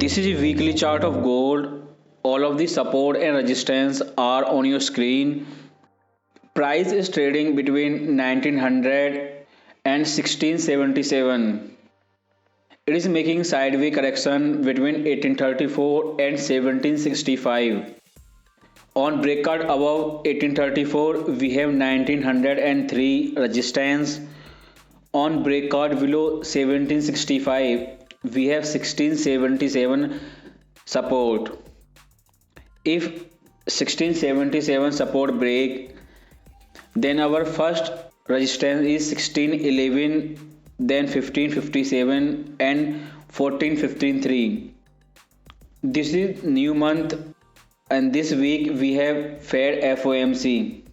This is a weekly chart of gold. All of the support and resistance are on your screen. Price is trading between 1900 and 1677. It is making sideways correction between 1834 and 1765. On breakout above 1834, we have 1903 resistance. On breakout below 1765, we have 1677 support. If 1677 support break, then our first resistance is 1611, then 1557 and 1453. This is new month and this week we have Fed FOMC.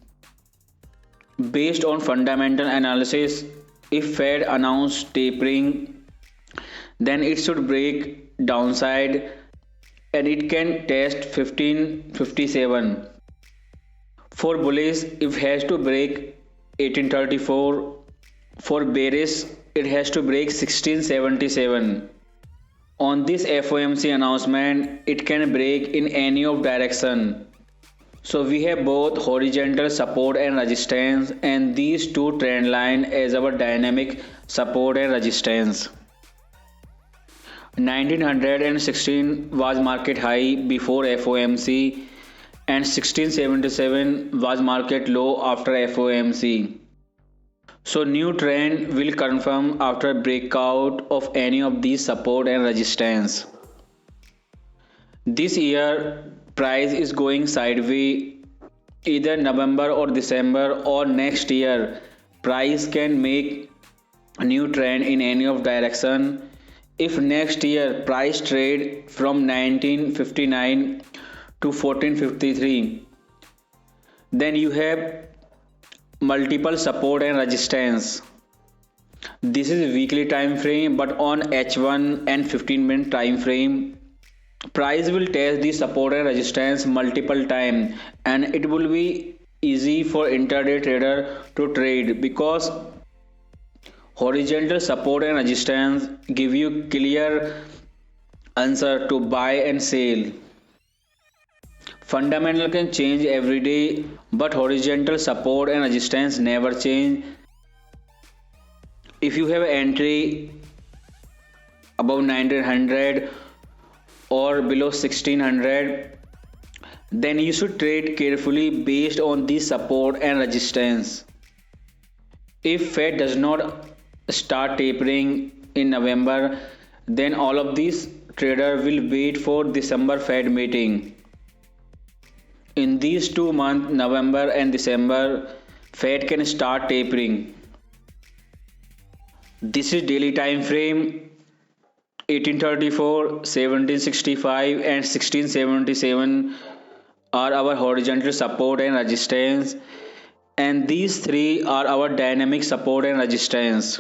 Based on fundamental analysis, if Fed announce tapering, then it should break downside and it can test 1557. For bullish, it has to break 1834. For bearish, it has to break 1677. On this FOMC announcement, it can break in any of direction. So we have both horizontal support and resistance and these two trend line as our dynamic support and resistance. 1916 was market high before FOMC and 1677 was market low after FOMC. So new trend will confirm after breakout of any of these support and resistance. This year price is going sideways either November or December or next year price can make a new trend in any of direction. If next year price trade from 1959 to 1453, then you have multiple support and resistance. This is weekly time frame, but on H1 and 15-minute time frame, price will test the support and resistance multiple time, and it will be easy for intraday trader to trade because horizontal support and resistance give you clear answer to buy and sell. Fundamental can change every day, but horizontal support and resistance never change. If you have entry above 1900 or below 1600, then you should trade carefully based on the support and resistance. If Fed does not start tapering in November, then all of these traders will wait for December Fed meeting. In these 2 months, November and December, Fed can start tapering. This is daily time frame 1834, 1765 and 1677 are our horizontal support and resistance and these three are our dynamic support and resistance.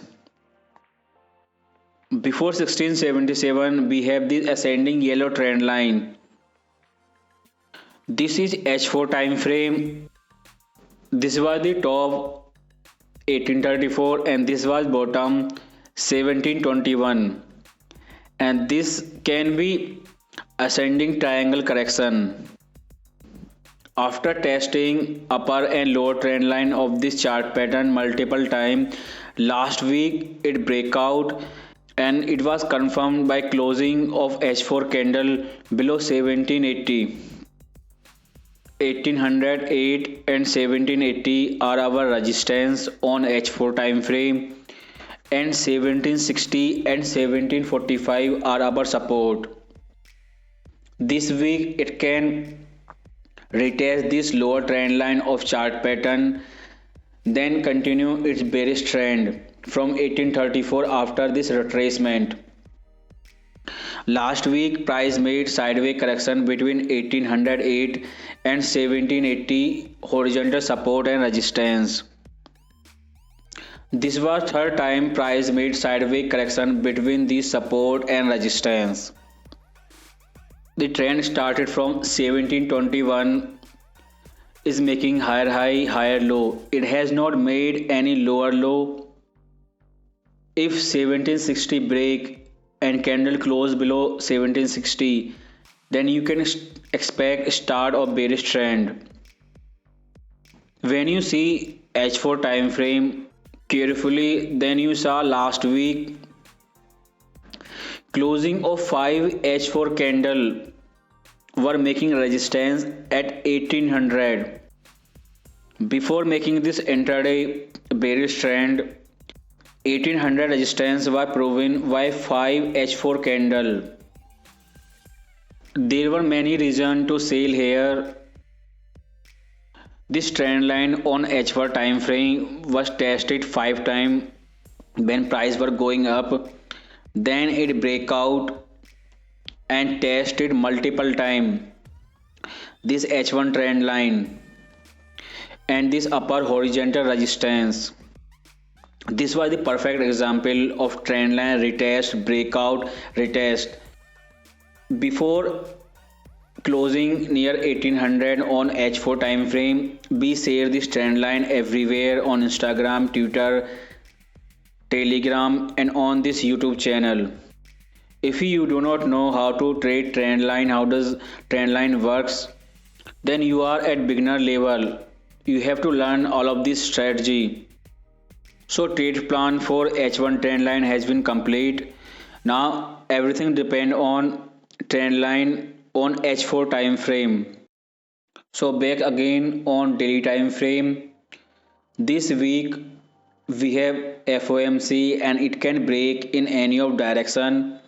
Before 1677 we have this ascending yellow trend line. This is H4 time frame. This was the top 1834 and this was bottom 1721 and this can be ascending triangle correction. After testing upper and lower trend line of this chart pattern multiple times, last week it break out and it was confirmed by closing of H4 candle below 1780. 1808 and 1780 are our resistance on H4 time frame and 1760 and 1745 are our support. This week it can retest this lower trend line of chart pattern then continue its bearish trend from 1834 after this retracement. Last week price made sideways correction between 1808 and 1780 horizontal support and resistance. This was third time price made sideways correction between these support and resistance. The trend started from 1721 is making higher high, higher low. It has not made any lower low. If 1760 break, and candle close below 1760, then you can expect start of bearish trend. When you see H4 time frame carefully, then you saw last week closing of 5 H4 candle were making resistance at 1800. Before making this intraday bearish trend, 1800 resistance was proven by 5 H4 candle. There were many reasons to sell here. This trend line on H4 time frame was tested 5 times when price were going up. Then it break out and tested multiple times this H1 trend line and this upper horizontal resistance. This was the perfect example of trend line retest, breakout, retest. Before closing near 1800 on H4 time frame, we share this trend line everywhere on Instagram, Twitter, Telegram, and on this YouTube channel. If you do not know how to trade trend line, how does trend line works, then you are at beginner level. You have to learn all of this strategy. So trade plan for H1 trend line has been complete. Now everything depend on trend line on H4 time frame. So back again on daily time frame. This week we have FOMC and it can break in any of direction.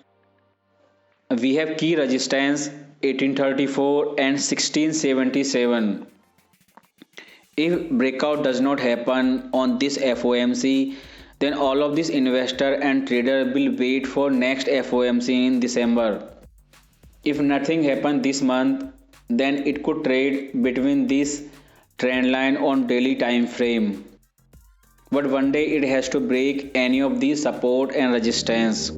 We have key resistance 1834 and 1677. If breakout does not happen on this FOMC, then all of these investor and trader will wait for next FOMC in December. If nothing happens this month, then it could trade between this trend line on daily time frame. But one day it has to break any of these support and resistance.